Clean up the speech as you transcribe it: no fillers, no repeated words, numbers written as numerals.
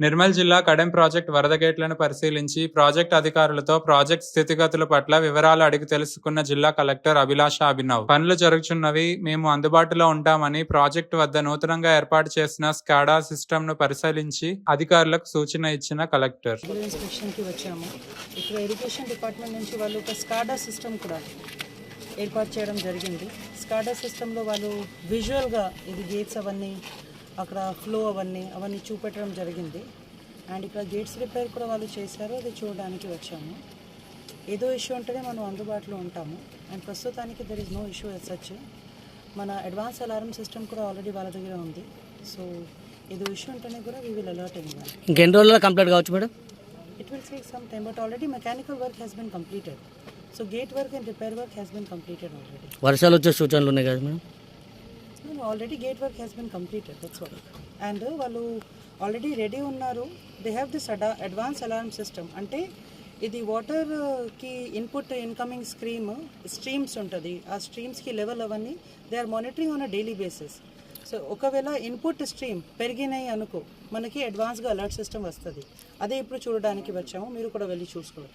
నిర్మల్ జిల్లా కడెం ప్రాజెక్ట్ వరద గేట్లను పరిశీలించి ప్రాజెక్ట్ అధికారులతో ప్రాజెక్ట్ స్థితిగతుల పట్ల వివరాలు అడిగి తెలుసుకున్న జిల్లా కలెక్టర్ అభిలాష అభినవ్. పనులు జరుగుతున్నవి, మేము అందుబాటులో ఉంటామని ప్రాజెక్టు వద్ద నూతనంగా ఏర్పాటు చేసిన స్కాడా సిస్టమ్ ను పరిశీలించి అధికారులకు సూచన ఇచ్చిన కలెక్టర్. ఇరిగేషన్ డిపార్ట్మెంట్ నుంచి వాళ్ళు ఒక స్కాడా సిస్టమ్ కూడా ఏర్పాటు చేయడం జరిగింది. స్కాడా సిస్టంలో వాళ్ళు విజువల్గా ఇది గేట్స్ అవన్నీ అక్కడ ఫ్లో అవన్నీ చూపెట్టడం జరిగింది. అండ్ ఇక్కడ గేట్స్ రిపేర్ కూడా వాళ్ళు చేశారు, అది చూడడానికి వచ్చాము. ఏదో ఇష్యూ ఉంటేనే మనం అందుబాటులో ఉంటాము. అండ్ ప్రస్తుతానికి there is no issue as such. మన అడ్వాన్స్ అలారం సిస్టమ్ కూడా ఆల్రెడీ వాళ్ళ దగ్గర ఉంది. సో ఏదో ఇష్యూ ఉంటేనే కూడా వీ విల్ అలర్ట్ ఎనీవన్. ఇంకెన్ని రోజుల్లో కంప్లీట్ కావచ్చు madam? It will take some time, but already mechanical work has been completed. So gate work and repair work has been completed already. వర్షాలు వచ్చే సూచనలు ఉన్నాయి కదా madam? No, already gate work has been completed, that's what. And వాళ్ళు already ready ఉన్నారు. They have this advance alarm system. అంటే ఇది వాటర్కి ఇన్పుట్ ఇన్కమింగ్ స్ట్రీమ్స్ ఉంటుంది. ఆ స్ట్రీమ్స్కి లెవెల్ అవన్నీ they are monitoring on a daily basis. So ఒకవేళ ఇన్పుట్ స్ట్రీమ్ పెరిగినాయి అనుకో, మనకి అడ్వాన్స్గా అలర్ట్ సిస్టమ్ వస్తుంది. అదే ఇప్పుడు చూడడానికి వచ్చాము, మీరు కూడా వెళ్ళి చూసుకోవచ్చు.